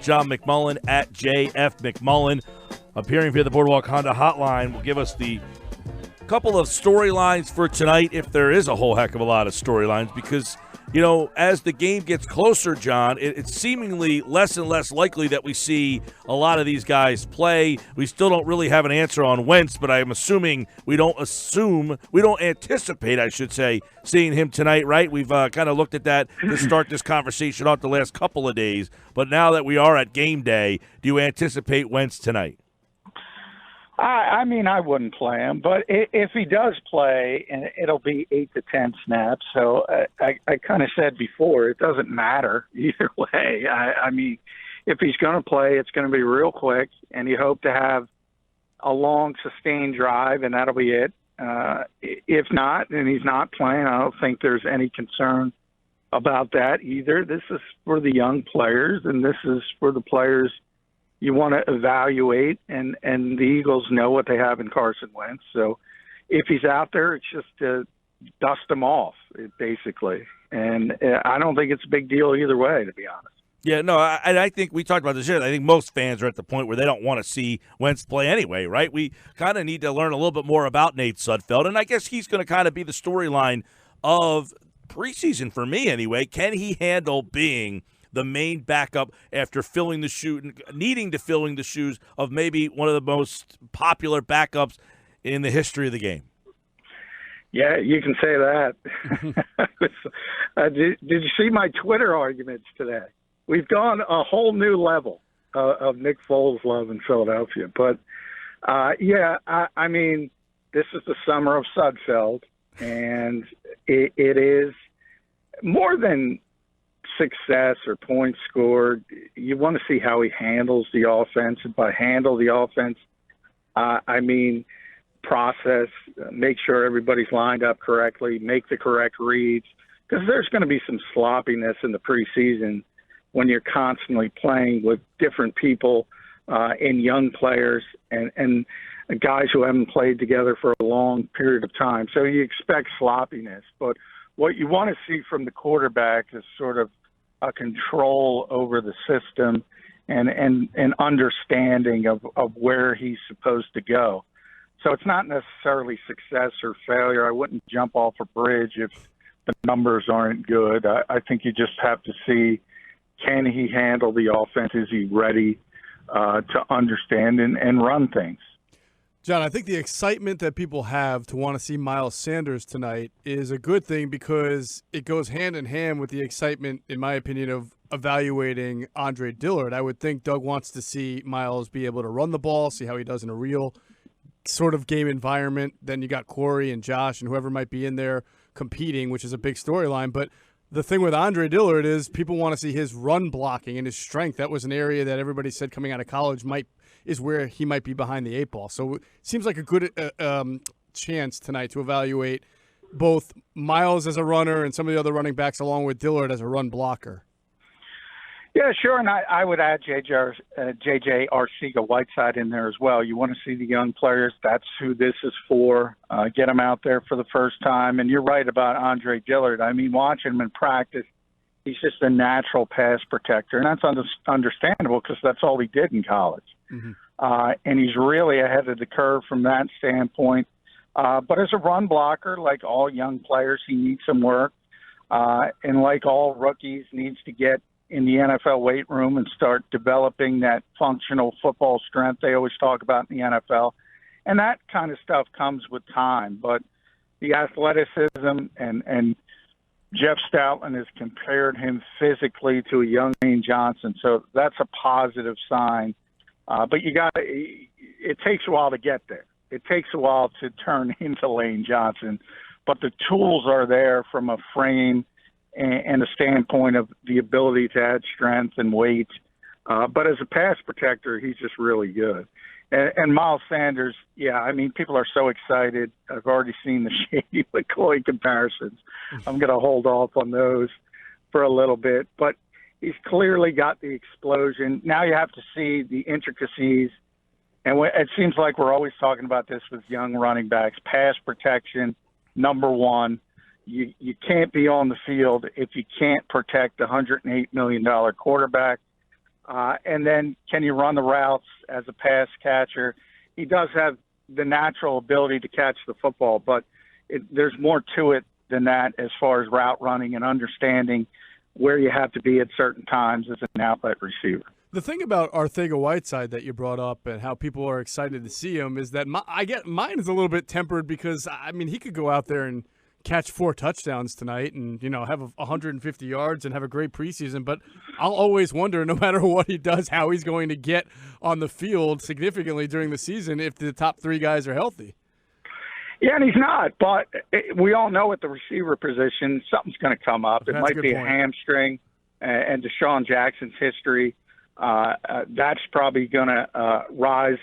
John McMullen at JF McMullen. Appearing via the Boardwalk Honda hotline will give us the couple of storylines for tonight, if there is a whole heck of a lot of storylines, because as the game gets closer, John, it's seemingly less and less likely that we see a lot of these guys play. We still don't really have an answer on Wentz, but I'm assuming we don't anticipate, I should say, seeing him tonight, right? We've kind of looked at that to start this conversation off the last couple of days. But now that we are at game day, do you anticipate Wentz tonight? I wouldn't play him, but if he does play, and it'll be 8 to 10 snaps. So I kind of said before, it doesn't matter either way. If he's going to play, it's going to be real quick, and you hope to have a long, sustained drive, and that'll be it. If not, and he's not playing, I don't think there's any concern about that either. This is for the young players, and this is for the players you want to evaluate, and the Eagles know what they have in Carson Wentz. So if he's out there, it's just to dust him off, basically. And I don't think it's a big deal either way, to be honest. Yeah, no, I think we talked about this here. I think most fans are at the point where they don't want to see Wentz play anyway, right? We kind of need to learn a little bit more about Nate Sudfeld, and I guess he's going to kind of be the storyline of preseason for me anyway. Can he handle being the main backup after needing to fill the shoes of maybe one of the most popular backups in the history of the game? Yeah, you can say that. Did you see my Twitter arguments today? We've gone a whole new level of Nick Foles love in Philadelphia. But, this is the summer of Sudfeld, and it is more than success or points scored. You want to see how he handles the offense. And by handle the offense, process, make sure everybody's lined up correctly, make the correct reads, because there's going to be some sloppiness in the preseason when you're constantly playing with different people and young players and guys who haven't played together for a long period of time. So you expect sloppiness. But what you want to see from the quarterback is sort of a control over the system and an understanding of where he's supposed to go. So it's not necessarily success or failure. I wouldn't jump off a bridge if the numbers aren't good. I think you just have to see, can he handle the offense? Is he ready to understand and run things? John, I think the excitement that people have to want to see Miles Sanders tonight is a good thing because it goes hand in hand with the excitement, in my opinion, of evaluating Andre Dillard. I would think Doug wants to see Miles be able to run the ball, see how he does in a real sort of game environment. Then you got Corey and Josh and whoever might be in there competing, which is a big storyline. But the thing with Andre Dillard is people want to see his run blocking and his strength. That was an area that everybody said coming out of college is where he might be behind the eight ball. So it seems like a good chance tonight to evaluate both Miles as a runner and some of the other running backs along with Dillard as a run blocker. Yeah, sure, and I would add J.J. Arcega-Whiteside in there as well. You want to see the young players. That's who this is for. Get them out there for the first time. And you're right about Andre Dillard. Watching him in practice, he's just a natural pass protector, and that's understandable because that's all he did in college. Mm-hmm. And he's really ahead of the curve from that standpoint. But as a run blocker, like all young players, he needs some work. And like all rookies, needs to get in the NFL weight room and start developing that functional football strength they always talk about in the NFL. And that kind of stuff comes with time. But the athleticism and Jeff Stoutland has compared him physically to a young Lane Johnson. So that's a positive sign. But it takes a while to get there. It takes a while to turn into Lane Johnson. But the tools are there from a frame and a standpoint of the ability to add strength and weight. But as a pass protector, he's just really good. And Miles Sanders, people are so excited. I've already seen the Shady McCoy comparisons. I'm going to hold off on those for a little bit. But he's clearly got the explosion. Now you have to see the intricacies. And it seems like we're always talking about this with young running backs. Pass protection, number one. You can't be on the field if you can't protect the $108 million quarterback. And then can you run the routes as a pass catcher? He does have the natural ability to catch the football, but there's more to it than that as far as route running and understanding where you have to be at certain times as an outlet receiver. The thing about Arcega-Whiteside that you brought up and how people are excited to see him is that mine is a little bit tempered because, I mean, he could go out there and catch 4 touchdowns tonight and, have 150 yards and have a great preseason. But I'll always wonder, no matter what he does, how he's going to get on the field significantly during the season if the top 3 guys are healthy. Yeah, and he's not. But we all know at the receiver position, something's going to come up. It might be a hamstring, and Deshaun Jackson's history. That's probably going to rise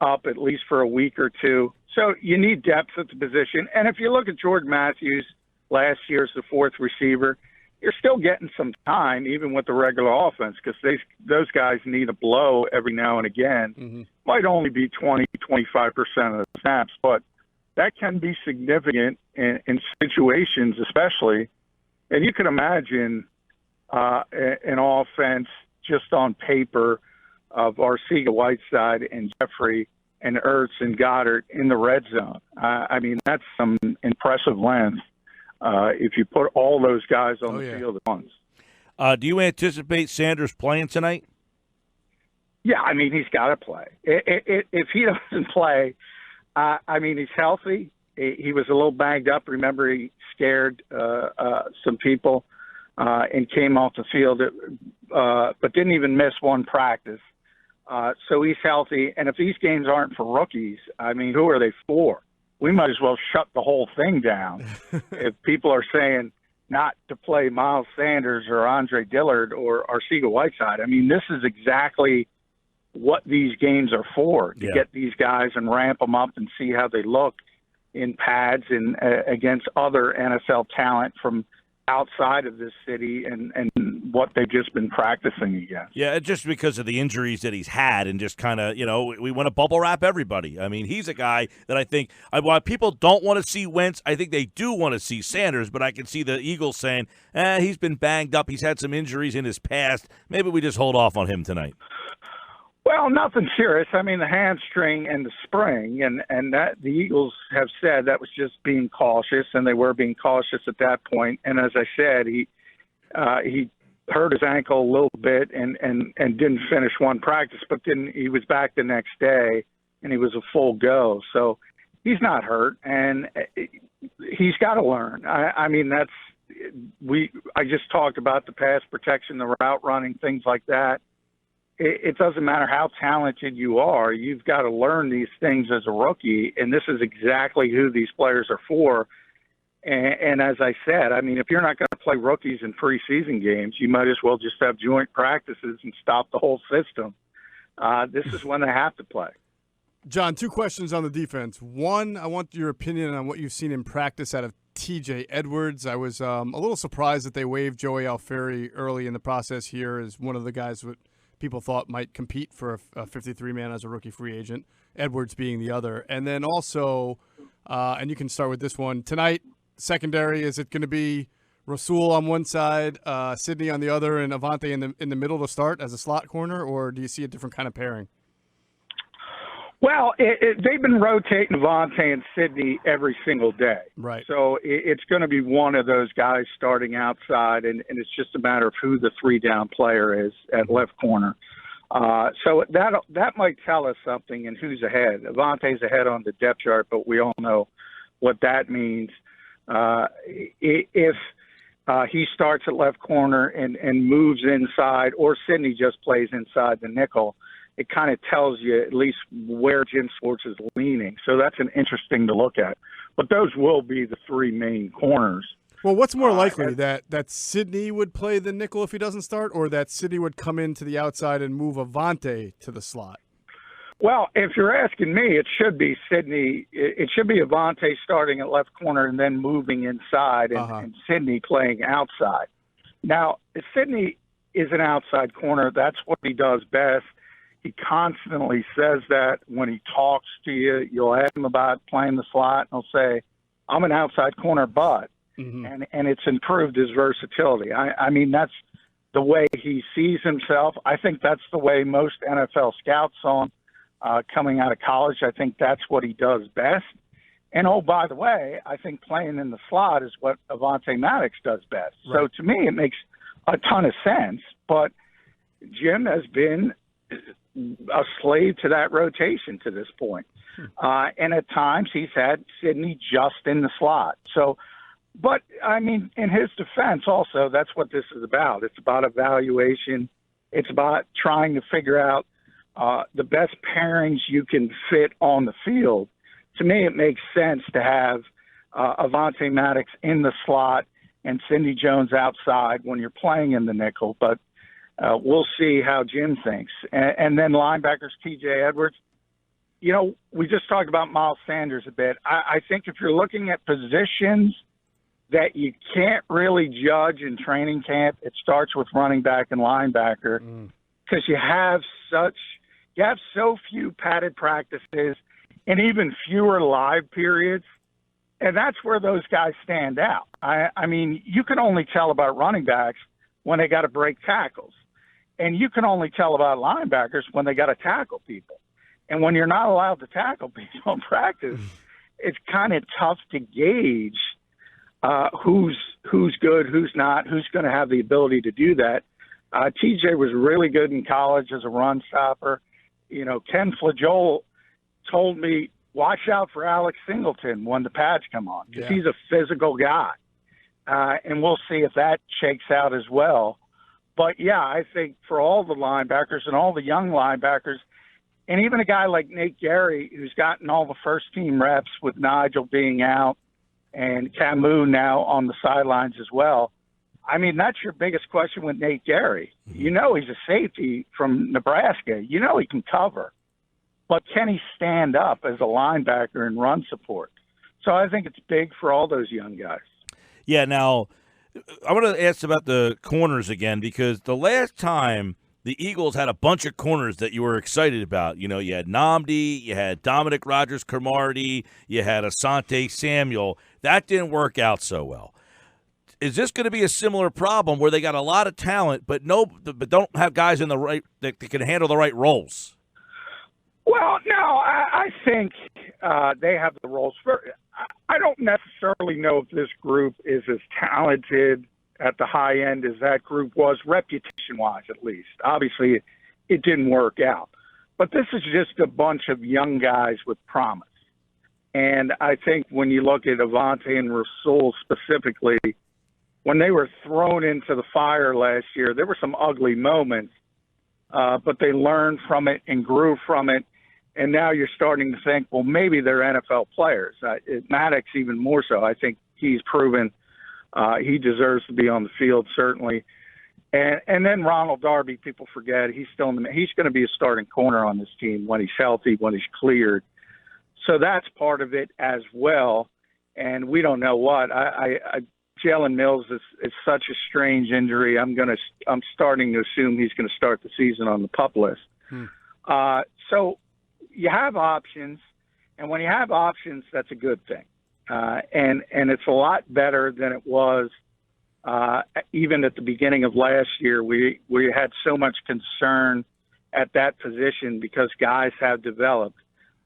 up at least for a week or two. So you need depth at the position. And if you look at Jordan Matthews last year as the 4th receiver, you're still getting some time even with the regular offense because those guys need a blow every now and again. Mm-hmm. Might only be 20, 25% of the snaps, but that can be significant in situations especially. And you can imagine an offense just on paper of Arcega-Whiteside and Jeffrey and Ertz and Goddard in the red zone. I mean, that's some impressive length if you put all those guys on the field at once. Do you anticipate Sanders playing tonight? Yeah, I mean, he's got to play. If he doesn't play, I mean, he's healthy. He was a little banged up. Remember, he scared some people and came off the field, but didn't even miss one practice. So he's healthy. And if these games aren't for rookies, I mean, who are they for? We might as well shut the whole thing down. If people are saying not to play Miles Sanders or Andre Dillard or Arcega-Whiteside, I mean, this is exactly what these games are for, to get these guys and ramp them up and see how they look in pads and against other NFL talent from outside of this city and what they've just been practicing against. Yeah, just because of the injuries that he's had and just kind of, we want to bubble wrap everybody. I mean, he's a guy that I think, while people don't want to see Wentz, I think they do want to see Sanders, but I can see the Eagles saying, he's been banged up, he's had some injuries in his past, maybe we just hold off on him tonight. Well, nothing serious. I mean, the hamstring and the spring, and that the Eagles have said that was just being cautious, and they were being cautious at that point. And as I said, he hurt his ankle a little bit and didn't finish one practice, but then he was back the next day, and he was a full go. So he's not hurt, and he's got to learn. I mean, I just talked about the pass protection, the route running, things like that. It doesn't matter how talented you are. You've got to learn these things as a rookie, and this is exactly who these players are for. And as I said, I mean, if you're not going to play rookies in preseason games, you might as well just have joint practices and stop the whole system. This is when they have to play. John, 2 questions on the defense. One, I want your opinion on what you've seen in practice out of TJ Edwards. I was a little surprised that they waived Joey Alfieri early in the process here as one of the guys with people thought might compete for a 53-man as a rookie free agent, Edwards being the other. And then also, and you can start with this one, tonight, secondary, is it going to be Rasul on one side, Sidney on the other, and Avante in the middle to start as a slot corner, or do you see a different kind of pairing? Well, they've been rotating Avante and Sidney every single day. Right. So it's going to be one of those guys starting outside, and it's just a matter of who the 3-down player is at left corner. So that might tell us something and who's ahead. Avante's ahead on the depth chart, but we all know what that means. If he starts at left corner and moves inside, or Sidney just plays inside the nickel, it kind of tells you at least where Jim Schwartz is leaning. So that's an interesting to look at. But those will be the 3 main corners. Well, what's more likely, that Sidney would play the nickel if he doesn't start, or that Sidney would come into the outside and move Avante to the slot? Well, if you're asking me, it should be Sidney. It should be Avante starting at left corner and then moving inside and Sidney playing outside. Now, if Sidney is an outside corner, that's what he does best. He constantly says that when he talks to you. You'll ask him about playing the slot, and he'll say, I'm an outside corner, but. Mm-hmm. And it's improved his versatility. I mean, that's the way he sees himself. I think that's the way most NFL scouts saw him coming out of college. I think that's what he does best. And, oh, by the way, I think playing in the slot is what Avonte Maddox does best. Right. So, to me, it makes a ton of sense. But Jim has been a slave to that rotation to this point. And at times he's had Sidney just in the slot. So, but, I mean, in his defense also, that's what this is about. It's about evaluation. It's about trying to figure out the best pairings you can fit on the field. To me, it makes sense to have Avonte Maddox in the slot and Sidney Jones outside when you're playing in the nickel. But we'll see how Jim thinks. And then linebackers, T.J. Edwards. You know, we just talked about Miles Sanders a bit. I think if you're looking at positions that you can't really judge in training camp, it starts with running back and linebacker because you have so few padded practices and even fewer live periods, and that's where those guys stand out. I mean, you can only tell about running backs when they got to break tackles, and you can only tell about linebackers when they got to tackle people. And when you're not allowed to tackle people in practice, it's kind of tough to gauge who's good, who's not, who's going to have the ability to do that. TJ was really good in college as a run stopper. You know, Ken Flajoel told me, watch out for Alex Singleton when the pads come on, because he's a physical guy. And we'll see if that shakes out as well. But, yeah, I think for all the linebackers and all the young linebackers, and even a guy like Nate Gary, who's gotten all the first-team reps with Nigel being out, and Camus now on the sidelines as well. I mean, that's your biggest question with Nate Gary. You know he's a safety from Nebraska. You know he can cover. But can he stand up as a linebacker and run support? So I think it's big for all those young guys. Yeah, now, I want to ask about the corners again, because the last time the Eagles had a bunch of corners that you were excited about. You know, you had Nnamdi, you had Dominic Rodgers-Cromartie, you had Asante Samuel. That didn't work out so well. Is this going to be a similar problem where they got a lot of talent, but don't have guys in the right that can handle the right roles? Well, no, I think they have the roles. I don't necessarily know if this group is as talented at the high end as that group was, reputation-wise at least. Obviously, it didn't work out. But this is just a bunch of young guys with promise. And I think when you look at Avonte and Rasul specifically, when they were thrown into the fire last year, there were some ugly moments, but they learned from it and grew from it. And now you're starting to think, well, maybe they're NFL players. Maddox even more so. I think he's proven he deserves to be on the field, certainly. And then Ronald Darby, people forget, he's going to be a starting corner on this team when he's healthy, when he's cleared. So that's part of it as well. And we don't know what. Jalen Mills is such a strange injury. I'm starting to assume he's going to start the season on the PUP list. So you have options, and when you have options, that's a good thing. And it's a lot better than it was even at the beginning of last year. We had so much concern at that position because guys have developed.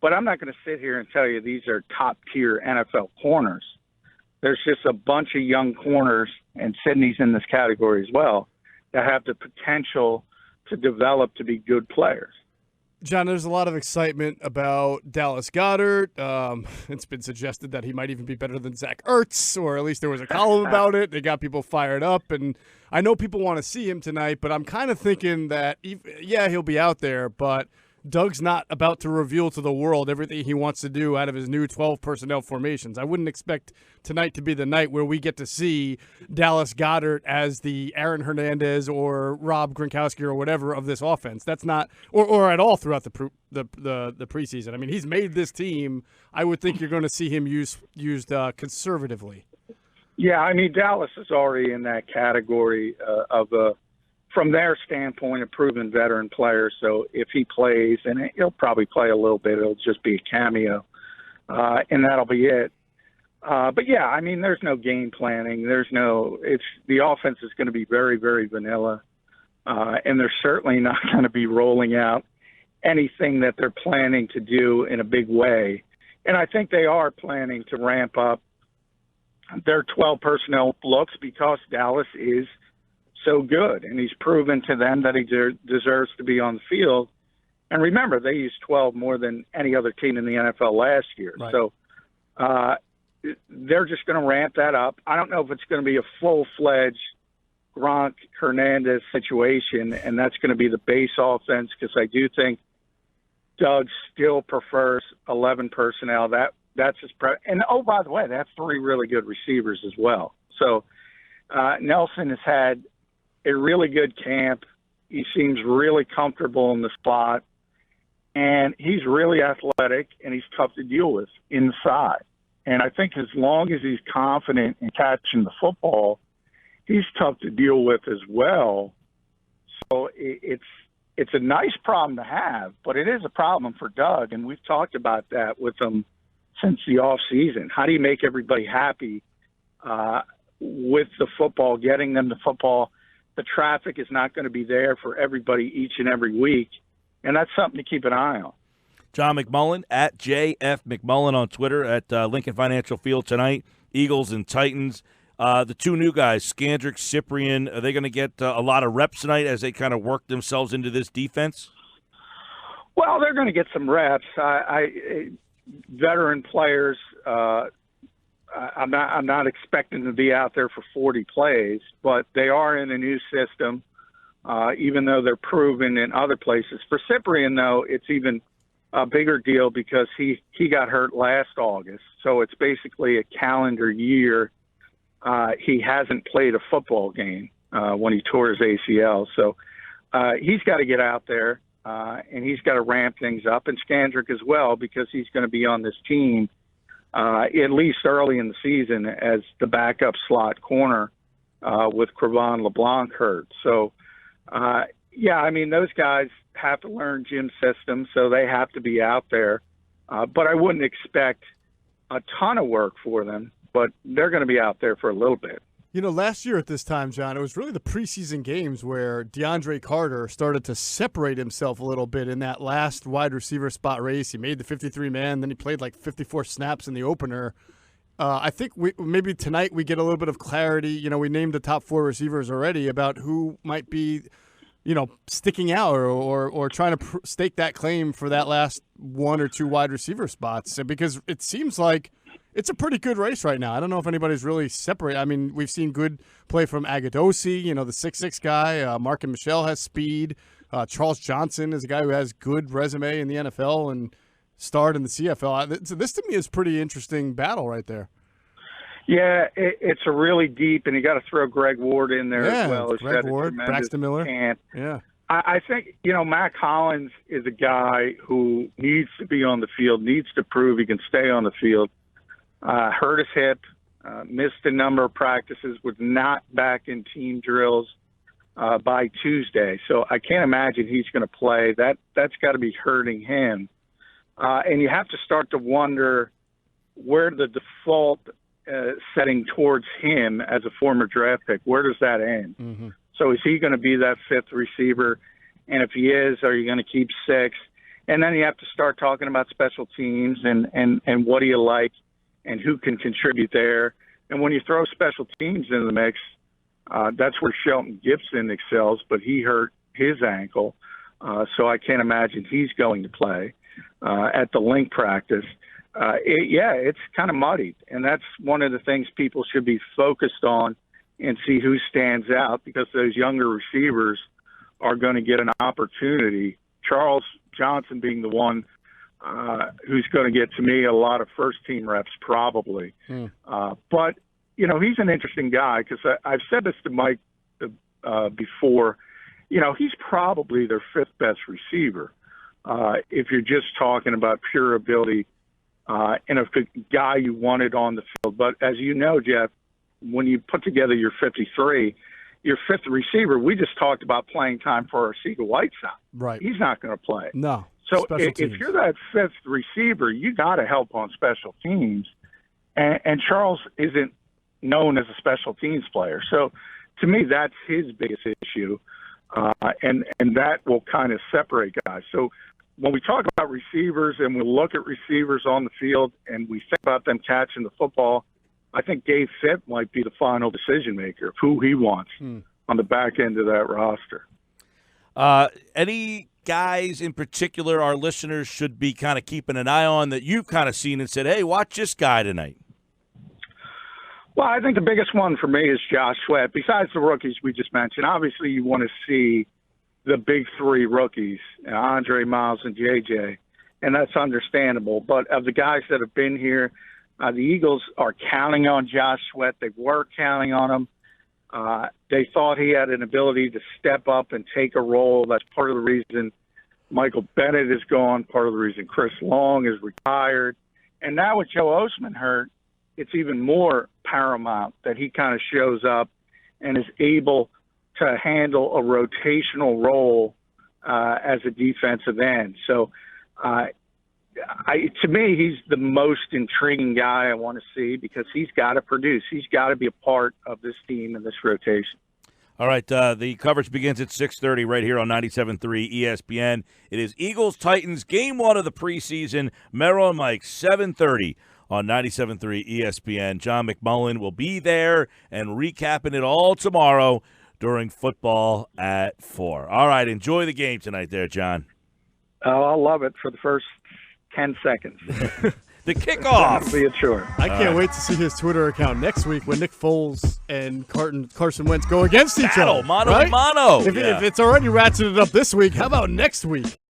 But I'm not going to sit here and tell you these are top-tier NFL corners. There's just a bunch of young corners, and Sidney's in this category as well, that have the potential to develop to be good players. John, there's a lot of excitement about Dallas Goedert. It's been suggested that he might even be better than Zach Ertz, or at least there was a column about it. They got people fired up, and I know people want to see him tonight, but I'm kind of thinking that, he'll be out there, but Doug's not about to reveal to the world everything he wants to do out of his new 12 personnel formations. I wouldn't expect tonight to be the night where we get to see Dallas Goedert as the Aaron Hernandez or Rob Gronkowski or whatever of this offense. That's not, or at all throughout the preseason. I mean, he's made this team. I would think you're going to see him used conservatively. Yeah, I mean, Dallas is already in that category of from their standpoint, a proven veteran player. So if he plays, and he'll probably play a little bit, it'll just be a cameo, and that'll be it. But yeah, I mean, there's no game planning. The offense is going to be very, very vanilla. and they're certainly not going to be rolling out anything that they're planning to do in a big way. And I think they are planning to ramp up their 12 personnel looks because Dallas is so good, and he's proven to them that he deserves to be on the field. And remember, they used 12 more than any other team in the NFL last year. Right. So they're just going to ramp that up. I don't know if it's going to be a full-fledged Gronk Hernandez situation, and that's going to be the base offense, because I do think Doug still prefers 11 personnel. That's his and oh, by the way, they have 3 really good receivers as well. So Nelson has had a really good camp. He seems really comfortable in the spot, and he's really athletic, and he's tough to deal with inside. And I think as long as he's confident in catching the football, he's tough to deal with as well. So it's a nice problem to have, but it is a problem for Doug, and we've talked about that with him since the off season. How do you make everybody happy with the football, getting them the football? The traffic is not going to be there for everybody each and every week, and that's something to keep an eye on. John McMullen at JF McMullen on Twitter at Lincoln Financial Field tonight. Eagles and Titans. The 2 new guys, Scandrick, Cyprian, are they going to get a lot of reps tonight as they kind of work themselves into this defense? Well, they're going to get some reps. Veteran players, I'm not expecting to be out there for 40 plays, but they are in a new system, even though they're proven in other places. For Cyprian, though, it's even a bigger deal because he got hurt last August, so it's basically a calendar year. He hasn't played a football game when he tore his ACL, so he's got to get out there, and he's got to ramp things up, and Scandrick as well, because he's going to be on this team at least early in the season as the backup slot corner with Cravon LeBlanc hurt. So, yeah, I mean, those guys have to learn Jim's system, so they have to be out there. But I wouldn't expect a ton of work for them, but they're going to be out there for a little bit. You know, last year at this time, John, it was really the preseason games where DeAndre Carter started to separate himself a little bit in that last wide receiver spot race. He made the 53-man, then he played like 54 snaps in the opener. I think maybe tonight we get a little bit of clarity. You know, we named the top 4 receivers already about who might be, you know, sticking out or trying to stake that claim for that last 1 or 2 wide receiver spots, because it seems like it's a pretty good race right now. I don't know if anybody's really separated. I mean, we've seen good play from Agadosi, you know, the 6'6" guy. Mark and Michelle has speed. Charles Johnson is a guy who has good resume in the NFL and starred in the CFL. So this to me is pretty interesting battle right there. Yeah, it's a really deep, and you got to throw Greg Ward in there as well. Greg Ward, Braxton Miller. Camp. Yeah. I think, you know, Matt Collins is a guy who needs to be on the field, needs to prove he can stay on the field. Hurt his hip, missed a number of practices, was not back in team drills by Tuesday. So I can't imagine he's going to play. That's got to be hurting him. And you have to start to wonder where the default setting towards him as a former draft pick, where does that end? Mm-hmm. So is he going to be that 5th receiver? And if he is, are you going to keep 6? And then you have to start talking about special teams and what do you like and who can contribute there. And when you throw special teams into the mix, that's where Shelton Gibson excels, but he hurt his ankle. So I can't imagine he's going to play at the link practice. It's kind of muddied, and that's one of the things people should be focused on and see who stands out, because those younger receivers are going to get an opportunity. Charles Johnson being the one who's going to get, to me, a lot of first-team reps probably. But, you know, he's an interesting guy because I've said this to Mike before. You know, he's probably their 5th best receiver if you're just talking about pure ability and a guy you wanted on the field. But as you know, Jeff, when you put together your 53, your 5th receiver, we just talked about playing time for Arcega-Whiteside. Right. He's not going to play. No. So if you're that 5th receiver, you got to help on special teams. And Charles isn't known as a special teams player. So to me, that's his biggest issue. and that will kind of separate guys. So when we talk about receivers and we look at receivers on the field and we think about them catching the football, I think Dave Fitt might be the final decision maker of who he wants on the back end of that roster. Any guys in particular our listeners should be kind of keeping an eye on that you've kind of seen and said, hey, watch this guy tonight? Well, I think the biggest one for me is Josh Sweat. Besides the rookies we just mentioned, obviously you want to see the big three rookies, Andre, Miles, and JJ, and that's understandable. But of the guys that have been here, the Eagles are counting on Josh Sweat. They were counting on him. They thought he had an ability to step up and take a role. That's part of the reason Michael Bennett is gone, part of the reason Chris Long is retired. And now with Joe Osman hurt, it's even more paramount that he kind of shows up and is able to handle a rotational role as a defensive end. So to me, he's the most intriguing guy I want to see because he's got to produce. He's got to be a part of this team and this rotation. All right, the coverage begins at 6:30 right here on 97.3 ESPN. It is Eagles-Titans, Game 1 of the preseason. Merrill and Mike, 7:30 on 97.3 ESPN. John McMullen will be there and recapping it all tomorrow during football at 4. All right, enjoy the game tonight there, John. Oh, I'll love it for the first 10 seconds. The kickoff. That'll be a chore. I can't wait to see his Twitter account next week when Nick Foles and Carson Wentz go against each other. Mano right? a mano. If it's already ratcheted up this week, how about next week?